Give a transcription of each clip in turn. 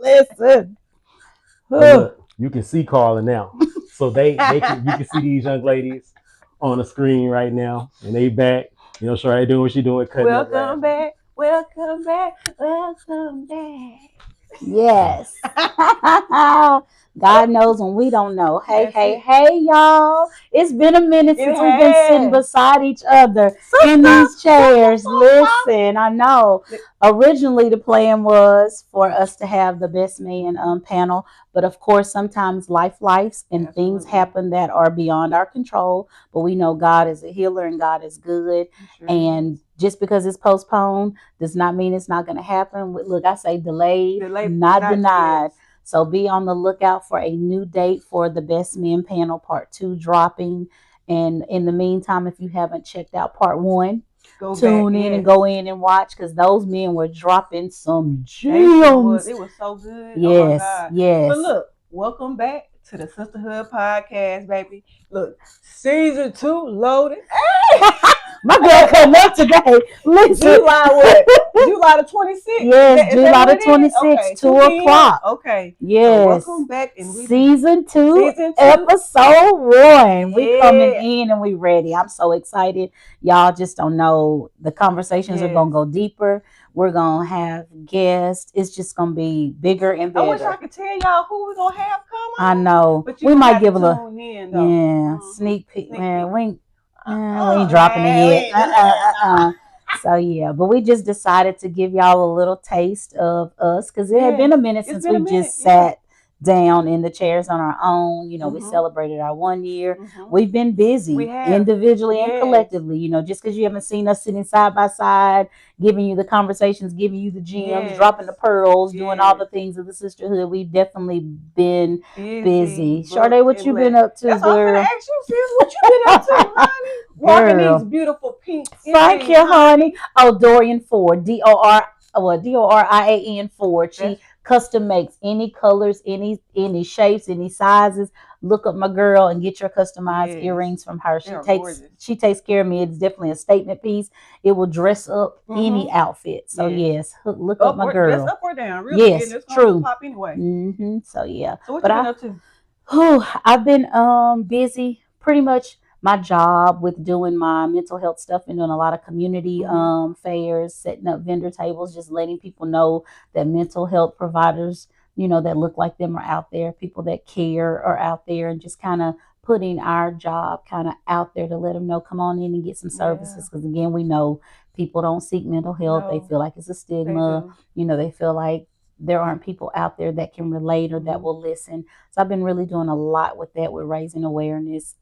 Listen. But look, you can see Karla now. So you can see these young ladies on the screen right now, and they back. You know, Sharde doing what she doing, cutting up, Welcome laughing. back. Welcome back. Welcome back. Yes. God knows when we don't know. Hey, That's hey, it. hey, y'all. It's been a minute It since we've been sitting has. beside each other in these chairs. Listen, I know. Originally, the plan was for us to have the best man panel, but of course, sometimes life and things Absolutely. happen that are beyond our control. But we know God is a healer and God is good. Sure And just because it's postponed does not mean it's not going to happen. Look, I say delayed, not denied. Yes. So be on the lookout for a new date for the Best Men Panel Part 2 dropping. And in the meantime, if you haven't checked out Part 1, tune in and go in and watch, because those men were dropping some gems. It was so good. Yes, oh my God. yes. But look, welcome back to the Sisterhood Podcast, baby. Look, season 2 loaded. My girl coming up today. Listen. July what? July the 26th. Yes, July the 26th, okay, 2 o'clock. Okay. Yes. So welcome back and Season 2, Season 2. episode 1. We Yeah. coming in and we ready. I'm so excited. Y'all just don't know. The conversations are going to go deeper. We're going to have guests. It's just going to be bigger and better. I wish I could tell y'all who we're going to have come on. I know. But we might give a little in, sneak peek. Man, peek. we ain't dropping it yet. So yeah, but we just decided to give y'all a little taste of us, because it had been a minute since we just sat down in the chairs on our own. You know, we celebrated our 1 year. We've been busy individually and collectively. You know, just because you haven't seen us sitting side by side, giving you the conversations, giving you the gems, dropping the pearls, doing all the things of the sisterhood, we've definitely been busy. Sharde, what you been up to, That's girl? What I'm gonna ask you, sis. What you been up to, honey? Walking these beautiful pink. Thank you, honey. Oh, Dorian Ford, Dorian Ford. She custom makes any colors, any shapes, any sizes. Look up my girl and get your customized earrings from her. She takes care of me. It's definitely a statement piece. It will dress up any outfit. So yes, look up my girl. Dress up or down. Really, yes, true. Pop anyway. So yeah. So what you been up to? I've been busy, pretty much. My job with doing my mental health stuff and doing a lot of community fairs, setting up vendor tables, just letting people know that mental health providers, you know, that look like them are out there, people that care are out there, and just kind of putting our job kind of out there to let them know, come on in and get some services. Because again, we know people don't seek mental health. They feel like it's a stigma. You know, they feel like there aren't people out there that can relate or that will listen. So I've been really doing a lot with that, with raising awareness,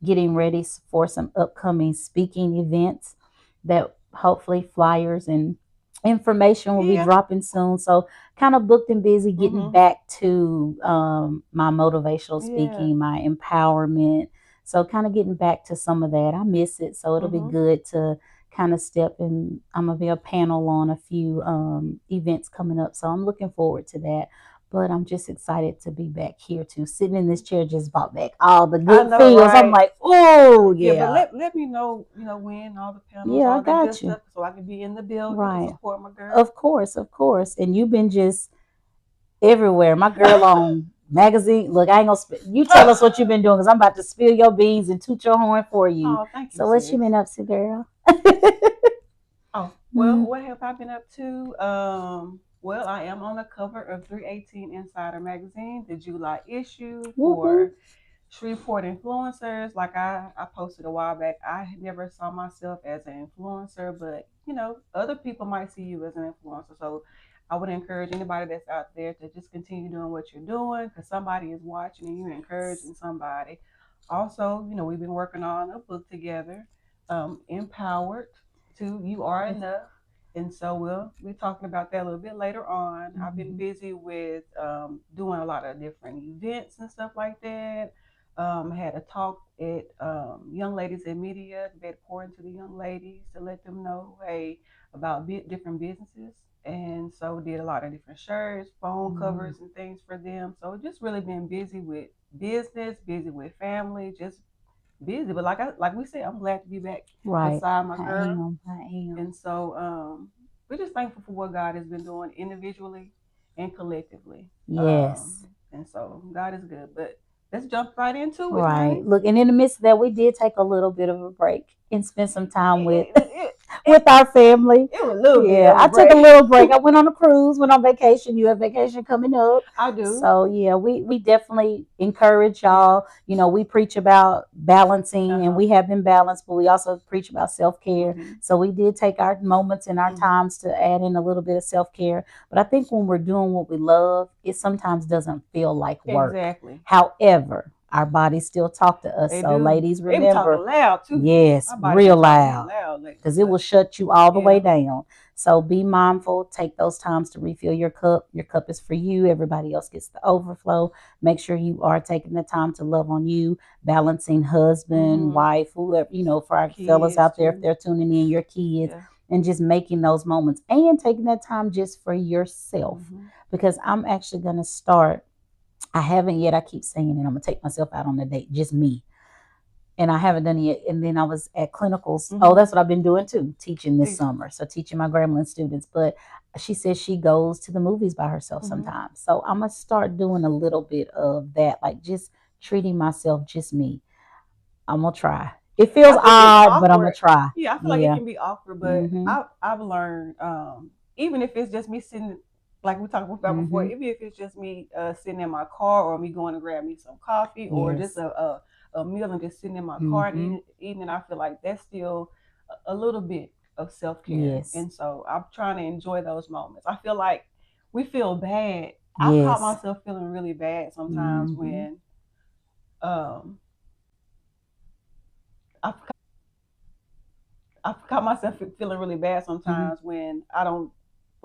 getting ready for some upcoming speaking events that hopefully flyers and information will be dropping soon. So kind of booked and busy, getting back to my motivational speaking, my empowerment. So kind of getting back to some of that. I miss it. So it'll be good to kind of step in. I'm going to be a panel on a few events coming up. So I'm looking forward to that. But I'm just excited to be back here too. Sitting in this chair just brought back all the good feels. Right? I'm like, oh yeah. But let me know, when all the panels. Yeah, I got you. Stuff, so I can be in the building to support my girl. Of course. And you've been just everywhere. My girl on magazine. Look, I ain't gonna. You tell us what you've been doing, because I'm about to spill your beans and toot your horn for you. Oh, thank you. So what you been up to, girl? What have I been up to? Well, I am on the cover of 318 Insider magazine, the July issue for Shreveport influencers. Like I posted a while back, I never saw myself as an influencer, but other people might see you as an influencer. So I would encourage anybody that's out there to just continue doing what you're doing, because somebody is watching and you're encouraging somebody. Also, we've been working on a book together, Empowered to You Are Enough. And so we'll be talking about that a little bit later on. I've been busy with doing a lot of different events and stuff like that. I had a talk at Young Ladies in Media, to pour into the young ladies to let them know, hey, about different businesses. And so did a lot of different shirts, phone covers and things for them. So just really been busy with business, busy with family, just busy. But like we said, I'm glad to be back beside my girl. I am. And so we're just thankful for what God has been doing individually and collectively. Yes. And so God is good. But let's jump right into it, Right. honey. Look, and in the midst of that, we did take a little bit of a break and spend some time with It, it, it, with our family. it was a little bit Yeah, of a I took a break. little break. I went on a cruise, went on vacation. You have vacation coming up. I do. So yeah, we definitely encourage y'all. You know, we preach about balancing and we have been balanced, but we also preach about self-care. So we did take our moments and our times to add in a little bit of self-care. But I think when we're doing what we love, it sometimes doesn't feel like work. Exactly. However, our bodies still talk to us. They So do. ladies, They be talking remember, loud too. yes, My body real be talking loud, loud because it will shut you all the Yeah. way down. So be mindful. Take those times to refill your cup. Your cup is for you. Everybody else gets the overflow. Make sure you are taking the time to love on you, balancing husband, wife, whoever, you know, for our fellas Kids out there, if too. they're tuning in, your kids, Yeah. and just making those moments and taking that time just for yourself. Because I'm actually going to start. I haven't yet. I keep saying it. I'm going to take myself out on a date, just me. And I haven't done it yet. And then I was at clinicals. Oh, that's what I've been doing too, teaching this summer. So teaching my Gremlin students. But she says she goes to the movies by herself sometimes. So I'm going to start doing a little bit of that, like just treating myself, just me. I'm going to try. It feels odd, but I'm going to try. Yeah, I feel like it can be awkward, but I've learned, even if it's just me sitting, like we talked about before, even if it's just me sitting in my car or me going to grab me some coffee or just a meal and just sitting in my car and eating, I feel like that's still a little bit of self-care. Yes. And so I'm trying to enjoy those moments. I feel like we feel bad. I caught myself feeling really bad sometimes when I've caught myself feeling really bad sometimes when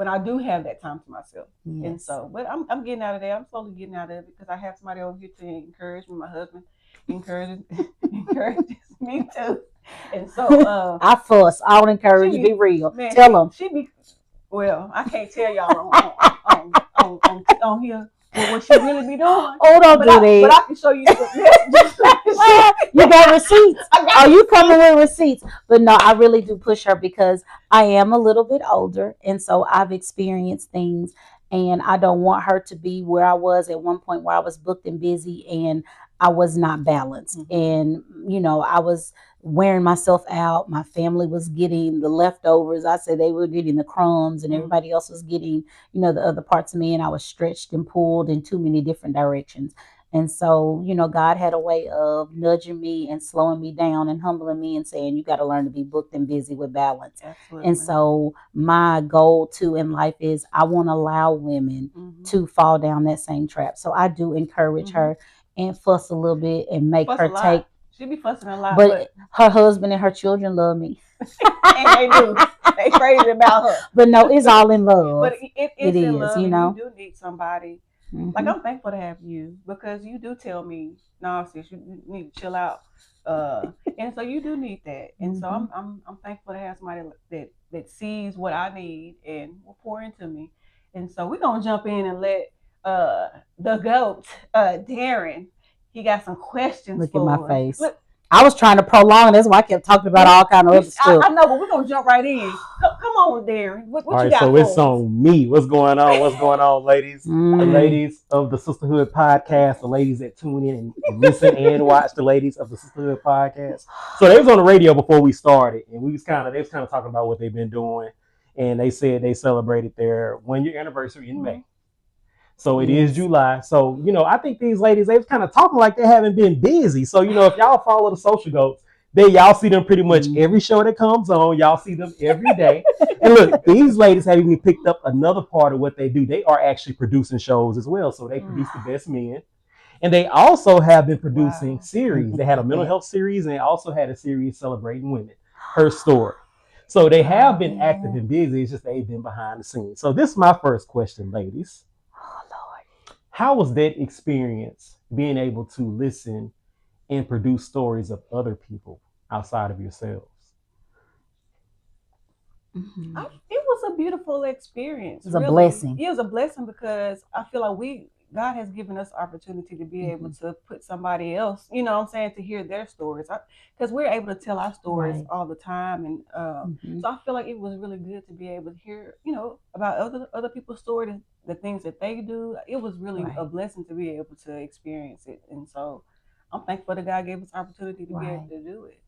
I do have that time to myself. Yes. And so, but I'm getting out of there. I'm slowly getting out of it because I have somebody over here to encourage me. My husband encourages me too. And so I fuss. I don't encourage. Be real. Man, Tell them. Well, I can't tell y'all on here what she really be doing. Oh, don't do that. But I can show you the messages. You got receipts. Are you coming with receipts? But no, I really do push her because I am a little bit older, and so I've experienced things, and I don't want her to be where I was at one point, where I was booked and busy, and I was not balanced, and you know, I was wearing myself out. My family was getting the leftovers. I said they were getting the crumbs, and everybody else was getting, you know, the other parts of me, and I was stretched and pulled in too many different directions. And so, you know, God had a way of nudging me and slowing me down and humbling me and saying, you got to learn to be booked and busy with balance. Absolutely. And so my goal too in life is I want to allow women to fall down that same trap. So I do encourage her and fuss a little bit and make her take. She be fussing a lot. But her husband and her children love me. And they do. They crazy about her. But no, it's all in love. But it is in love, you know. You do need somebody. Like, I'm thankful to have you because you do tell me, no, sis, you need to chill out. And so you do need that. And so I'm thankful to have somebody that sees what I need and will pour into me. And so we're gonna jump in and let the goat, Darren, he got some questions. Look for at my face. Look, I was trying to prolong. That's why I kept talking about all kind of other stuff. I know, but we're gonna jump right in. Come on, Darren. What all right, you got? So it's on me. What's going on? What's going on, ladies? The ladies of the Sisterhood Podcast, the ladies that tune in and listen and watch the ladies of the Sisterhood Podcast. So they was on the radio before we started, and they was kind of talking about what they've been doing, and they said they celebrated their 1-year anniversary in May. So it is July. So, you know, I think these ladies, they was kind of talking like they haven't been busy. So, you know, if y'all follow the Social Goats, y'all see them pretty much every show that comes on. Y'all see them every day. And look, these ladies have even picked up another part of what they do. They are actually producing shows as well. So they produce The Best Men. And they also have been producing series. They had a mental health series, and they also had a series celebrating women, Her Story. So they have been active and busy. It's just they've been behind the scenes. So this is my first question, ladies. How was that experience being able to listen and produce stories of other people outside of yourselves? It was a beautiful experience. It was a blessing. It was a blessing because I feel like God has given us opportunity to be able Mm-hmm. to put somebody else, you know what I'm saying, to hear their stories. Because we're able to tell our stories Right. all the time. And Mm-hmm. so I feel like it was really good to be able to hear, you know, about other people's stories, the things that they do. It was really a Right. blessing to be able to experience it. And so I'm thankful that God gave us opportunity to be able Right. to do it.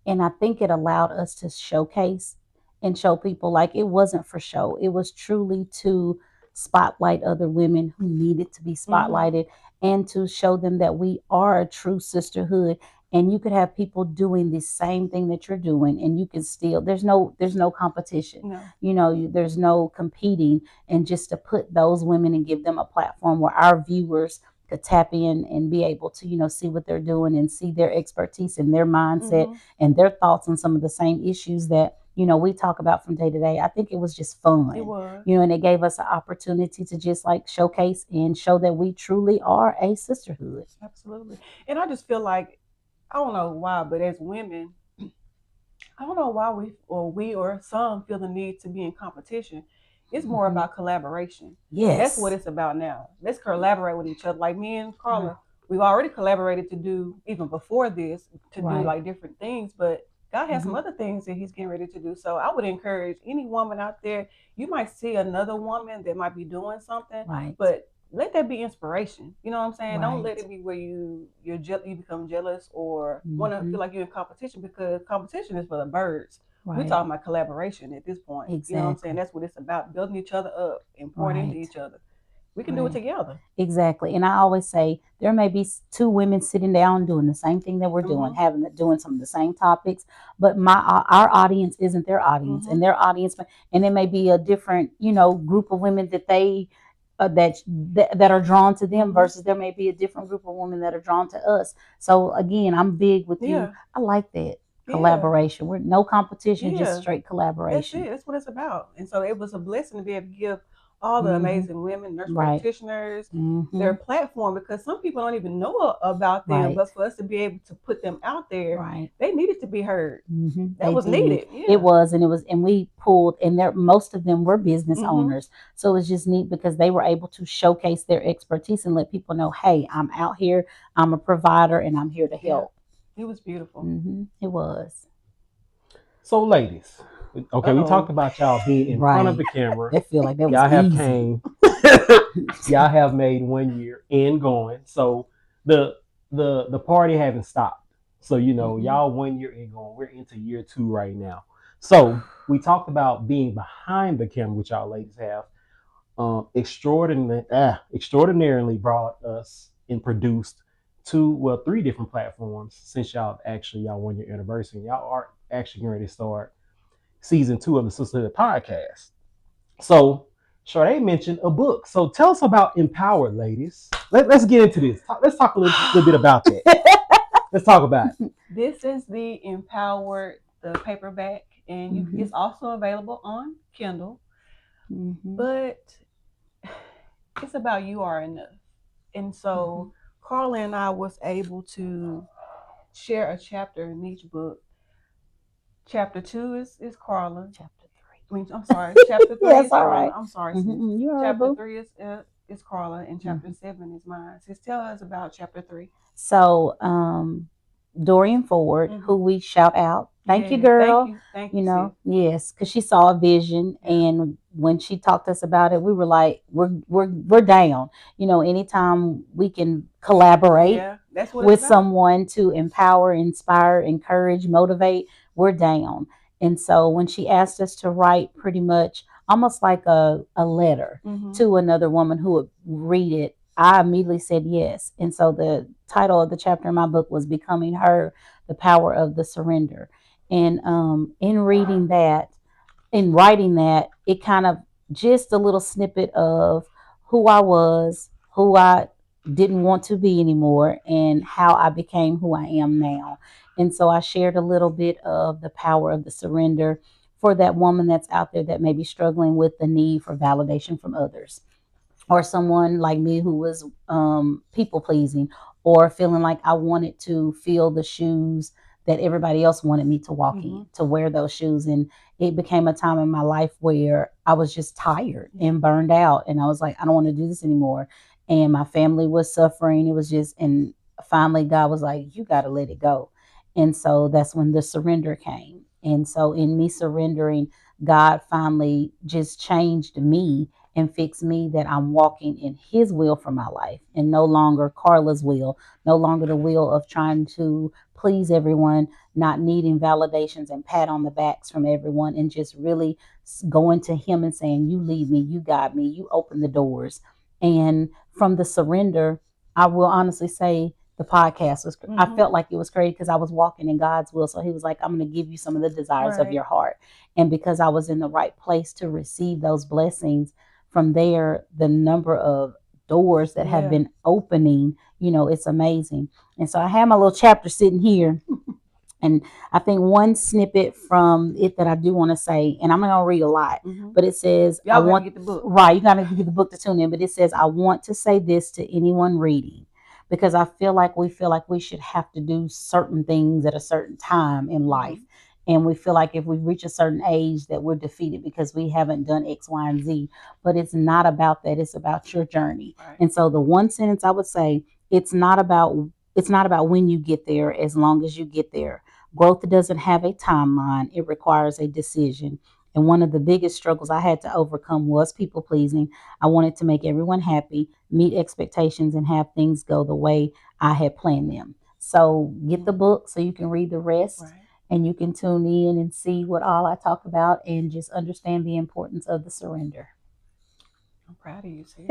And I think it allowed us to showcase and show people like it wasn't for show. It was truly to spotlight other women who needed to be Mm-hmm. spotlighted and to show them that we are a true sisterhood. And you could have people doing the same thing that you're doing, and you can still there's no competition. No. There's no competing, and just to put those women and give them a platform where our viewers could tap in and be able to see what they're doing and see their expertise and their mindset Mm-hmm. and their thoughts on some of the same issues that we talk about from day to day. I think it was just It fun, was. and it gave us an opportunity to just like showcase and show that we truly are a sisterhood. Absolutely. And I just feel like, I don't know why, but as women, I don't know why we or some feel the need to be in competition. It's more Mm-hmm. about collaboration. That's what Yes. it's about now. Let's collaborate with each other. Like me and Right. Karla, we've already collaborated to do, even before this, to do Right. like different things, but God has Mm-hmm. some other things that He's getting ready to do. So I would encourage any woman out there, you might see another woman that might be doing something, Right. but let that be inspiration. You know what I'm saying? Don't let Right. it be where you become jealous or want to Mm-hmm. feel like you're in competition, because competition is for the birds. We're Right. talking about collaboration at this point. You know what I'm saying? Exactly. That's what it's about, building each other up and pouring into Right. each other. We can do it Right. together. Exactly. And I always say there may be two women sitting down doing the same thing that we're doing, Mm-hmm. doing some of the same topics, but our audience isn't their audience, Mm-hmm. and their audience, and it may be a different, group of women that they that are drawn to them Mm-hmm. versus there may be a different group of women that are drawn to us. So again, I'm big with you. Yeah. I like that Yeah. collaboration. We're no competition, just Yeah. straight That's collaboration. it. That's what it's about. And so it was a blessing to be able to give all the Hmm. amazing women, nurse Right. practitioners, Hmm. their platform, because some people don't even know about them. Right. But for us to be able to put them out there, Right. they needed to be heard. That They was did. needed. It Yeah. was, and we pulled, and there most of them were business Mm-hmm. owners. So it's just neat because they were able to showcase their expertise and let people know, hey, I'm out here, I'm a provider, and I'm here to Yeah. help. It was beautiful. It was. So, ladies, okay, we talked Uh-oh. about y'all being in front of Right. the camera. That feel like that was Y'all have easy. came. Y'all have made 1 year and going. So the party haven't stopped. So Mhm. y'all 1 year and going. We're into year 2 right now. So we talked about being behind the camera, which y'all ladies have extraordinarily brought us and produced three different platforms since y'all 1 year anniversary. Y'all are actually getting ready to start season 2 of the Sisterhood Podcast. So Sharde mentioned a book. So tell us about Empowered, ladies. Let's get into this. Let's talk a little bit about that. Let's talk about it. This is the Empowered, the paperback, and Mhm. it's also available on Kindle. Mhm. But it's about you are enough. And so Mhm. Karla and I was able to share a chapter in each book. Chapter 2 is Karla. Chapter I mean, I'm sorry. Chapter 3 Yes, is all Karla. right. I'm sorry, sis. You all right, Chapter boo? 3 is Karla, and chapter Mhm. 7 is mine. Sis, tell us about chapter 3. So, Dorian Ford, Mm-hmm. who we shout out, thank you, Yeah, girl. thank you, sis. Yes, because she saw a vision, Yeah. and when she talked to us about it, we were like, we're down. Anytime we can collaborate Yeah, that's what it's with about. someone to empower, inspire, encourage, motivate, we're down. And so when she asked us to write pretty much almost like a letter Mm-hmm. to another woman who would read it, I immediately said yes. And so the title of the chapter in my book was Becoming Her, the Power of the Surrender. And in reading that, in writing that, it kind of just a little snippet of who I was, who I didn't want to be anymore, and how I became who I am now. And so I shared a little bit of the power of the surrender for that woman that's out there that may be struggling with the need for validation from others, or someone like me who was people pleasing, or feeling like I wanted to fill the shoes that everybody else wanted me to walk Mm-hmm. in, to wear those shoes. And it became a time in my life where I was just tired and burned out, and I was like, I don't want to do this anymore. and my family was suffering. It was just, and finally God was like, you got to let it go. And so that's when the surrender came. And so in me surrendering, God finally just changed me and fixed me, that I'm walking in his will for my life and no longer Karla's will, no longer the will of trying to please everyone, not needing validations and pat on the backs from everyone, and just really going to him and saying, you lead me, you guide me, you open the doors. And from the surrender, I will honestly say the podcast was, I felt like it was crazy because I was walking in God's will. So he was like, I'm going to give you some of the desires of your heart. And because I was in the right place to receive those blessings, from there, the number of doors that have been opening, it's amazing. And so I have my little chapter sitting here. And I think one snippet from it that I do want to say, and I'm not going to read a lot, but it says, Y'all want to get the book. Right, you got to get the book to tune in. But it says, I want to say this to anyone reading, because I feel like we should have to do certain things at a certain time in life. And we feel like if we reach a certain age that we're defeated because we haven't done X, Y, and Z. But it's not about that. It's about your journey. Right. And so the one sentence I would say, it's not about when you get there, as long as you get there. Growth doesn't have a timeline. It requires a decision. And one of the biggest struggles I had to overcome was people pleasing. I wanted to make everyone happy, meet expectations, and have things go the way I had planned them. So get the book so you can read the rest. Right. And you can tune in and see what all I talk about, and just understand the importance of the surrender. I'm proud of you, sis.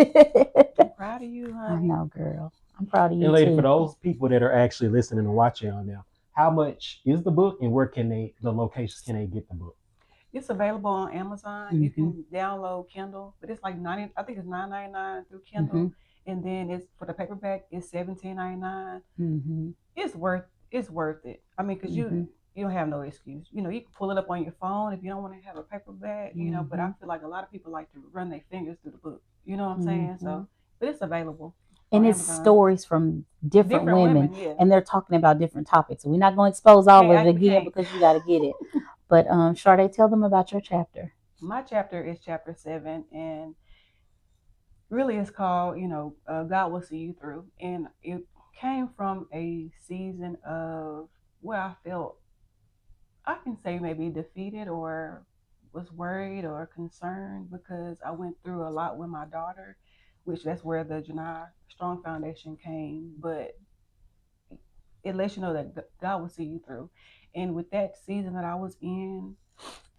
I'm proud of you, honey. I know, girl. I'm proud of you, and lady, too. For those people that are actually listening and watching on now, how much is the book, and where can the locations can they get the book? It's available on Amazon. You can download Kindle, but it's like $90. I think it's $9.99 through Kindle, and then it's for the paperback. It's $17.99. It's worth it. I mean, because you don't have no excuse. You can pull it up on your phone if you don't want to have a paperback. But I feel like a lot of people like to run their fingers through the book. You know what I'm saying? So, but it's available. And it's Amazon. Stories from different women, and they're talking about different topics. So we're not going to expose all of it again because you got to get it. But Sharde, tell them about your chapter. My chapter is chapter 7, and really it's called, God will see you through. And it came from a season of where I felt, I can say maybe defeated or was worried or concerned, because I went through a lot with my daughter, which that's where the Janai Strong Foundation came. But it lets you know that God will see you through. And with that season that I was in,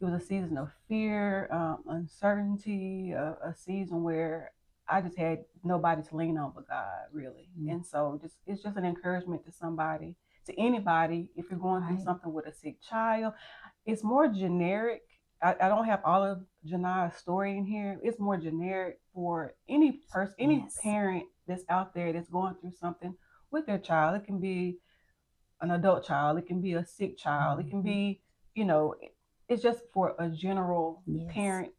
it was a season of fear, uncertainty, a season where I just had nobody to lean on but God, really. And so it's just an encouragement to somebody, to anybody, if you're going through something with a sick child. It's more generic. I don't have all of Janai's story in here. It's more generic for any person, any parent that's out there that's going through something with their child. It can be an adult child. It can be a sick child. It can be, it's just for a general parent,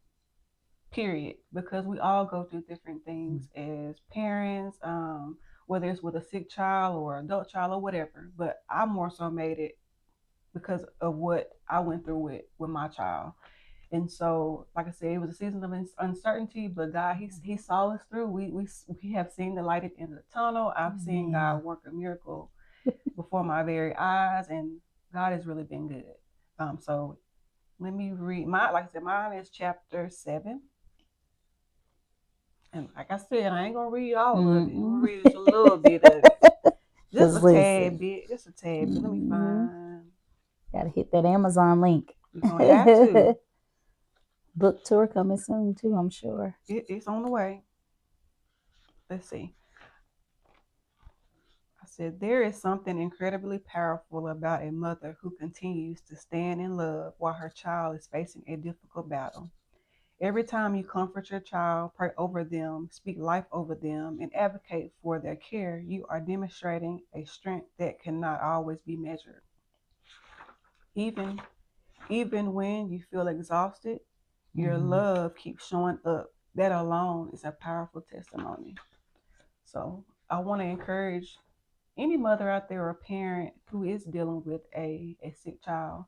period, because we all go through different things as parents, whether it's with a sick child or adult child or whatever. But I more so made it because of what I went through with my child. And so, like I said, it was a season of uncertainty, but God, He saw us through. We have seen the light at the end of the tunnel. I've seen God work a miracle before my very eyes, and God has really been good. So let me read like I said, mine is chapter 7. And like I said, I ain't gonna read all of it. I'm gonna read just a little bit of it. Just a tad bit. Let me find. Gotta hit that Amazon link. You're gonna have to. Book tour coming soon too, I'm sure. It's on the way. Let's see. I said, there is something incredibly powerful about a mother who continues to stand in love while her child is facing a difficult battle. Every time you comfort your child, pray over them, speak life over them, and advocate for their care, you are demonstrating a strength that cannot always be measured. Even when you feel exhausted, your love keeps showing up. That alone is a powerful testimony. So I want to encourage any mother out there or parent who is dealing with a sick child.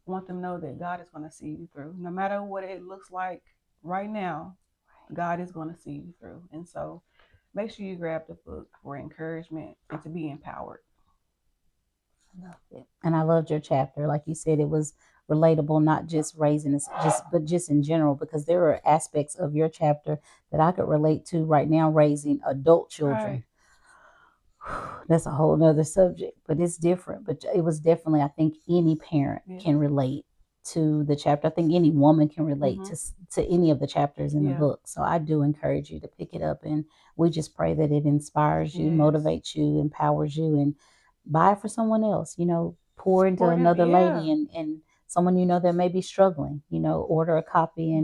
I want them to know that God is going to see you through. No matter what it looks like right now, God is going to see you through. And so make sure you grab the book for encouragement and to be empowered. I loved it. And I loved your chapter. Like you said, it was relatable, not just raising us, but just in general, because there are aspects of your chapter that I could relate to right now, raising adult children. Right. That's a whole nother subject, but it's different. But it was definitely, I think any parent can relate to the chapter. I think any woman can relate to any of the chapters in the book. So I do encourage you to pick it up, and we just pray that it inspires you, motivates you, empowers you, and buy it for someone else. Pour into another lady and someone that may be struggling. Order a copy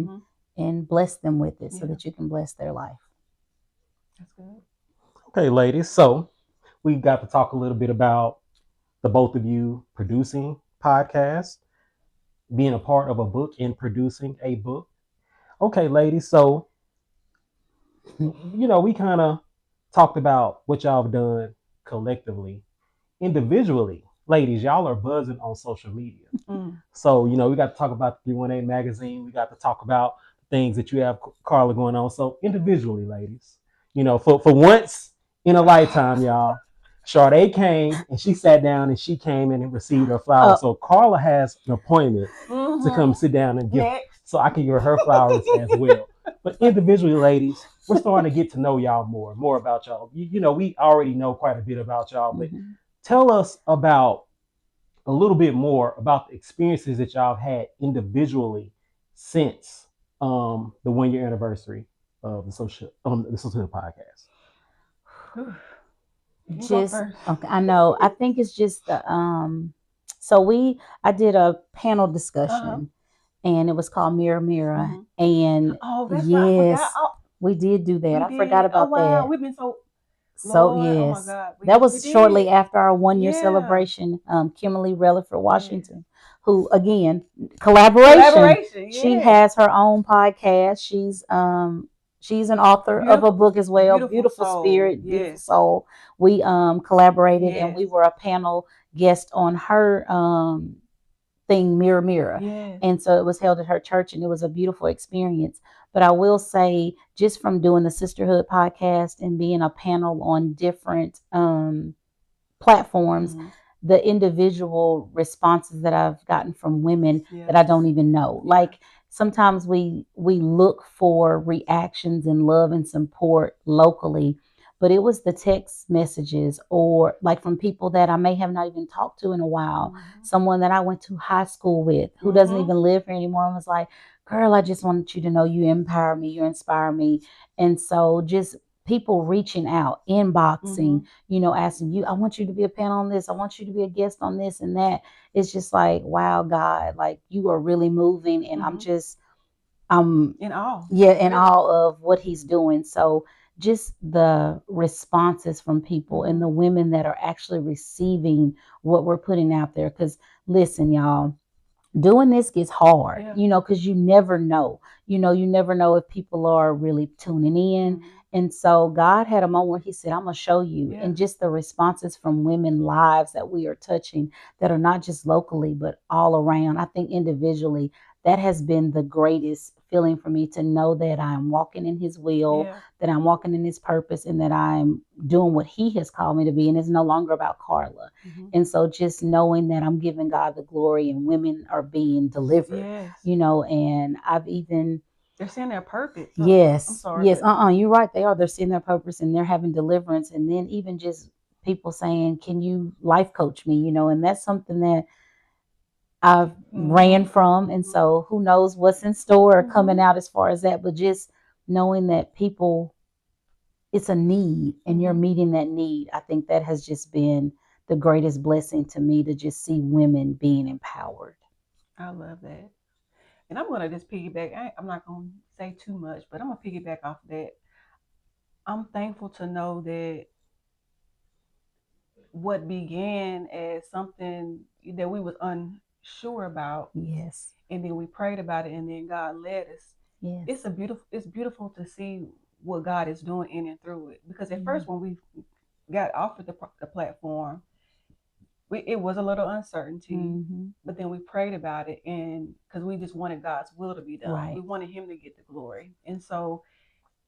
and bless them with it so that you can bless their life. That's good. Okay, ladies. So we got to talk a little bit about the both of you producing podcasts, being a part of a book and producing a book. Okay, ladies. So, we kind of talked about what y'all have done collectively. Individually, ladies, y'all are buzzing on social media. So, we got to talk about the 318 magazine. We got to talk about things that you have, Karla, going on. So individually, ladies, for once in a lifetime, y'all, Sharde came and she sat down and she came in and received her flowers. So Karla has an appointment to come sit down and give, so I can give her flowers as well. But individually, ladies, we're starting to get to know y'all more about y'all. We already know quite a bit about y'all, but tell us about a little bit more about the experiences that y'all have had individually since the 1-year anniversary of the Sisterhood Podcast. Okay, I know. I think it's just the I did a panel discussion and it was called Mirror Mirror. And that's right. We did do that. I forgot about that. We've been so yes, oh my God. That was shortly after our 1-year celebration. Kimberly Rutherford Washington, who again collaboration. She has her own podcast. She's an author of a book as well. Beautiful spirit, beautiful soul. We collaborated and we were a panel guest on her thing, Mirror Mirror. And so it was held at her church and it was a beautiful experience. But I will say, just from doing the Sisterhood podcast and being a panel on different platforms, the individual responses that I've gotten from women that I don't even know. Like sometimes we look for reactions and love and support locally, but it was the text messages or like from people that I may have not even talked to in a while. Someone that I went to high school with who doesn't even live here anymore and was like, girl, I just wanted you to know you empower me, you inspire me. And so just people reaching out, inboxing, asking you, I want you to be a panel on this. I want you to be a guest on this and that. It's just like, wow, God, like you are really moving. And I'm in awe. Yeah, in awe of what he's doing. So just the responses from people and the women that are actually receiving what we're putting out there. Because listen, y'all, doing this gets hard, because you never know. You never know if people are really tuning in. And so God had a moment where he said, I'm going to show you. And just the responses from women lives that we are touching that are not just locally, but all around. I think individually, that has been the greatest feeling for me, to know that I'm walking in his will, that I'm walking in his purpose, and that I'm doing what he has called me to be. And it's no longer about Karla. And so just knowing that I'm giving God the glory and women are being delivered, and I've even... They're seeing their purpose. Yes. I'm sorry. Yes. You're right. They are. They're seeing their purpose and they're having deliverance. And then even just people saying, can you life coach me? And that's something that I've ran from. And so who knows what's in store or coming out as far as that, but just knowing that people, it's a need and you're meeting that need. I think that has just been the greatest blessing to me, to just see women being empowered. I love that. And I'm going to just piggyback. I'm not going to say too much, but I'm going to piggyback off of that. I'm thankful to know that what began as something that we was unsure about. Yes. And then we prayed about it and then God led us. Yes. It's beautiful to see what God is doing in and through it. Because at first when we got offered the platform, it was a little uncertainty, but then we prayed about it, and because we just wanted God's will to be done. Right. We wanted him to get the glory. And so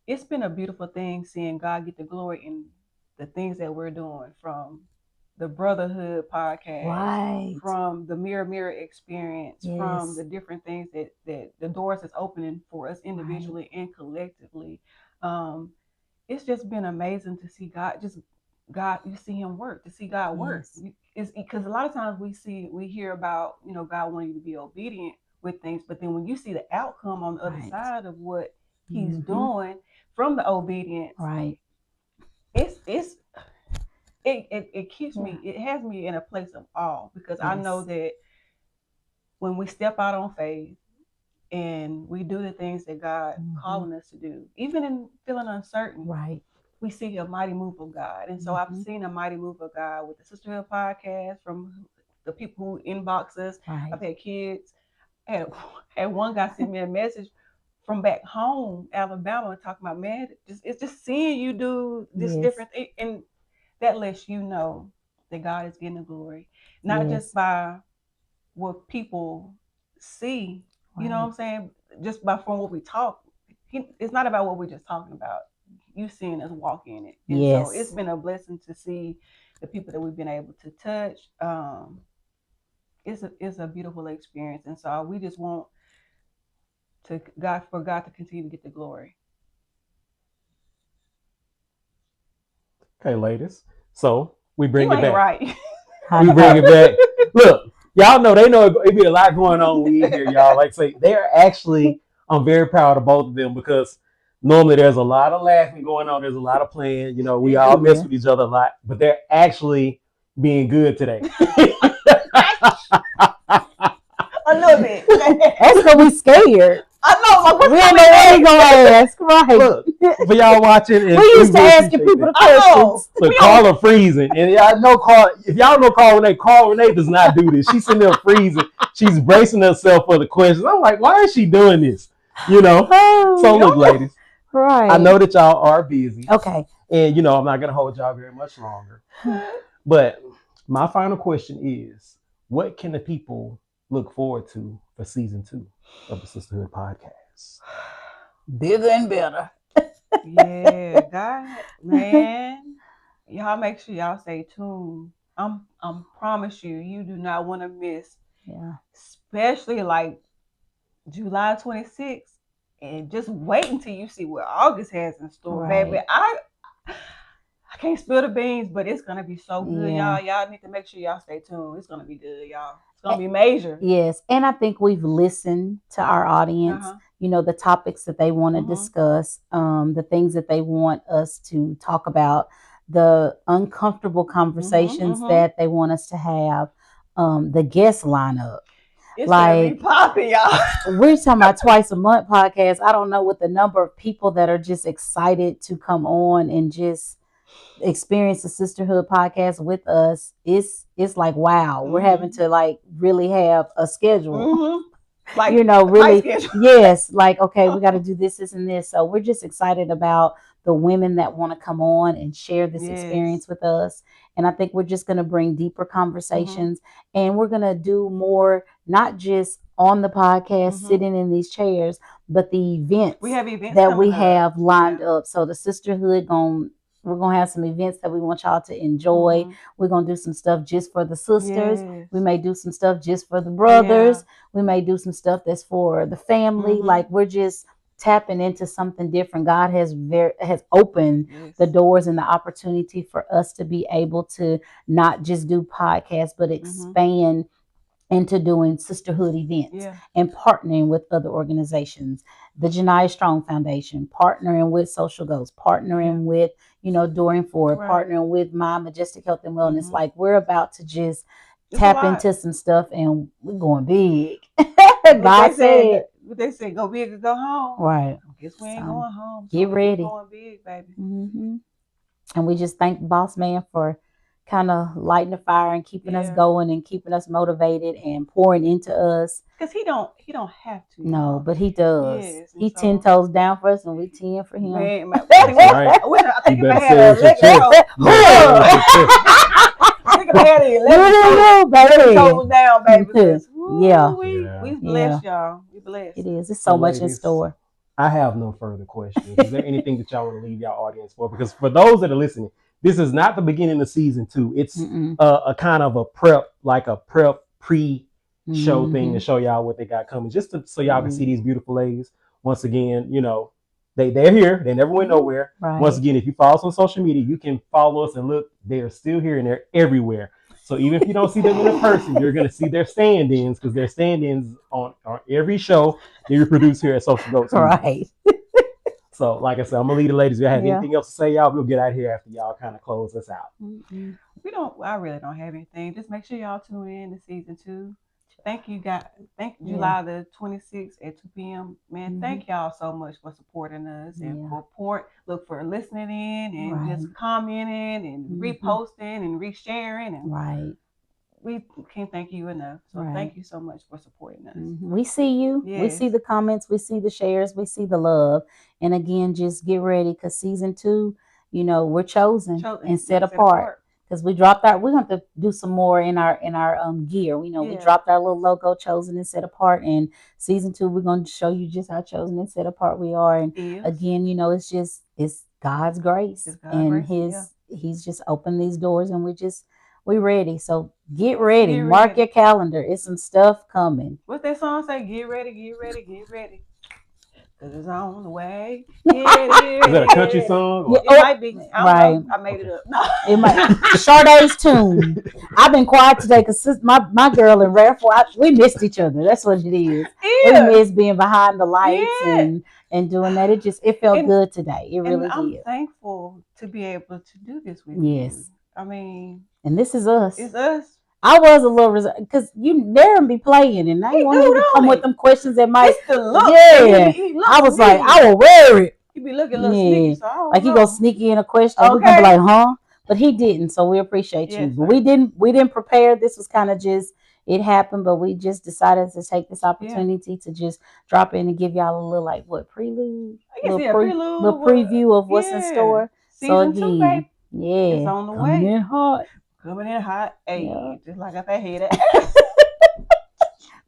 it's been a beautiful thing seeing God get the glory in the things that we're doing, from the Brotherhood podcast, Right. from the Mirror experience, Yes. from the different things that the doors is opening for us individually and collectively. It's just been amazing to see God, you see him work, to see God work. Yes. It's because a lot of times we hear about, God wanting you to be obedient with things, but then when you see the outcome on the other Right. side of what he's Mhm. doing from the obedience, Right. it keeps me, it has me in a place of awe, because I know Yes. that when we step out on faith and we do the things that God calling us to do, even in feeling uncertain, Right. we see a mighty move of God. And so I've seen a mighty move of God with the Sisterhood podcast, from the people who inbox us. Right. I've had kids. I had one guy send me a message from back home, Alabama, talking about, man, it's just seeing you do this Yes. different thing, and that lets you know that God is getting the glory, not just by what people see. Right. You know what I'm saying? Just by from what we talk. It's not about what we're just talking about. You seeing us walk in it. And Yes. so it's been a blessing to see the people that we've been able to touch. It's a beautiful experience. And so we just want for God to continue to get the glory. Okay, ladies. So we bring You it ain't back. right. We bring it back. Look, y'all know it be a lot going on when we in here, y'all. Like say, they're actually, I'm very proud of both of them, because normally there's a lot of laughing going on, there's a lot of playing, we all mess with each other a lot, but they're actually being good today. A little bit. That's because we scared. I know. We don't know what they gonna ask. Right. Look, for y'all watching, we used to asking people the questions. Look, Karla freezing, and I know if y'all know Karla Renee does not do this. She's sitting there freezing. She's bracing herself for the questions. I'm like, why is she doing this? So look, ladies. Right. I know that y'all are busy. Okay. And I'm not gonna hold y'all very much longer. But my final question is, what can the people look forward to for season 2 of the Sisterhood Podcast? Bigger and better. Yeah, God, man. Y'all make sure y'all stay tuned. I'm promise you do not want to miss. Yeah. Especially like July 26th. And just wait until you see what August has in store, Right. baby. I can't spill the beans, but it's gonna be so good, y'all. Y'all need to make sure y'all stay tuned. It's gonna be good, y'all. It's gonna be major. Yes, and I think we've listened to our audience. The topics that they want to discuss, the things that they want us to talk about, the uncomfortable conversations that they want us to have, the guest lineup. It's gonna be popping, y'all. We're talking about twice a month podcast. I don't know what the number of people that are just excited to come on and just experience the Sisterhood podcast with us. It's like, wow, we're having to like really have a schedule. Like, really, yes, like, okay, we got to do this and this. So we're just excited about the women that want to come on and share this experience with us. And I think we're just going to bring deeper conversations, and we're going to do more, not just on the podcast, sitting in these chairs, but the events we have events that we have lined up. So the Sisterhood we're going to have some events that we want y'all to enjoy. We're going to do some stuff just for the sisters. We may do some stuff just for the brothers. We may do some stuff that's for the family. Like, we're just tapping into something different. God has opened the doors and the opportunity for us to be able to not just do podcasts, but expand into doing sisterhood events and partnering with other organizations. The Janiyah Strong Foundation, partnering with SocialGoats, partnering with, Dorian Ford, partnering with My Majestic Health and Wellness. Like, we're about to just tap into some stuff, and we're going big. God said. What they say, go big or go home. Right. Guess we ain't going home. Get ready. We're going big, baby. And we just thank Boss Man for kind of lighting the fire and keeping us going and keeping us motivated and pouring into us. Because he don't have to. No, but he does. Yes, he 10 toes down for us, and we 10 for him. Man, that's right. I think if I had a I think if I had an 11 toes down, baby. We blessed, y'all. We blessed. It is. It's so much in store. I have no further questions. Is there anything that y'all want to leave y'all audience for? Because for those that are listening, this is not the beginning of season 2. It's a kind of a prep, like a prep pre-show thing to show y'all what they got coming, just so y'all can see these beautiful ladies. Once again, they're here. They never went nowhere. Right. Once again, if you follow us on social media, you can follow us and look. They are still here and they're everywhere. So even if you don't see them in person, you're going to see their stand-ins, because their stand-ins on every show they reproduce here at SocialGoats. Right. So, like I said, I'm going to leave the ladies. If you have anything else to say, y'all, we'll get out of here after y'all kind of close us out. I really don't have anything. Just make sure y'all tune in to season 2. Thank you, guys. July the 26th at 2 p.m. Man, thank y'all so much for supporting us and for listening in and just commenting and reposting and resharing. And we can't thank you enough. So thank you so much for supporting us. We see you. Yes. We see the comments. We see the shares. We see the love. And again, just get ready, because season 2, we're chosen and set apart. Because we're going to do some more in our gear. We dropped our little logo, chosen and set apart. And season 2, we're going to show you just how chosen and set apart we are. And again, it's God's grace. He's just opened these doors, and we're ready. So get ready. Mark your calendar. It's some stuff coming. What's that song say? Get ready, get ready, get ready. Because it's on the way. Is that a country song? It might be. I made it up. No. It might. Sharde's tune. I've been quiet today because my girl and Rare we missed each other. That's what it is. We miss being behind the lights and doing that. It felt good today. It really did. I'm thankful to be able to do this with you. Yes. I mean. And this is us. It's us. I was a little reserved because you dare him be playing, and I didn't want him to come with them questions that might. It's the look. I was like, I will wear it. He be looking a little sneaky, so he gonna sneak in a question. We're gonna be like, huh? But he didn't, so we appreciate you. But we didn't prepare. This was kind of just it happened, but we just decided to take this opportunity to just drop in and give y'all a little prelude, little preview of what's in store. Season 2, babe. It's on the way. Coming in hot. Hey, just like I said,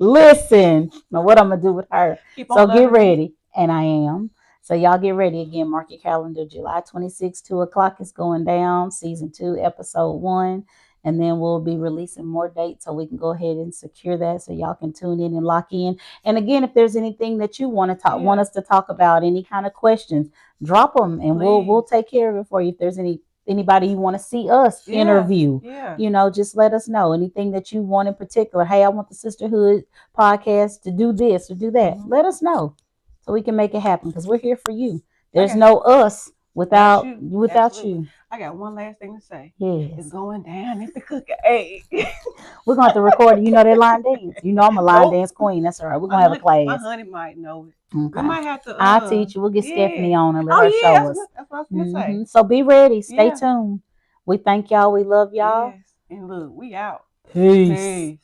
listen, now what I'm gonna do with her. So get ready, and I am. So y'all get ready again. Mark your calendar. July 26th, 2:00 is going down. Season 2, episode 1, and then we'll be releasing more dates so we can go ahead and secure that so y'all can tune in and lock in. And again, if there's anything that you want want us to talk about, any kind of questions, drop them, and we'll take care of it for you. If there's anybody you want to see us interview, just let us know. Anything that you want in particular. Hey, I want the Sisterhood podcast to do this or do that. Let us know so we can make it happen, because we're here for you. There's no us without you. I got one last thing to say. Yes. It's going down at the cooker. Hey. We're going to have to record it. That line dance. I'm a line dance queen. That's all right. We're going to have a class. My honey might know it. Okay. We might have to. I'll teach you. We'll get Stephanie on and let her show us. That's what I was going to say. So be ready. Stay tuned. We thank y'all. We love y'all. Yes. And look, we out. Peace.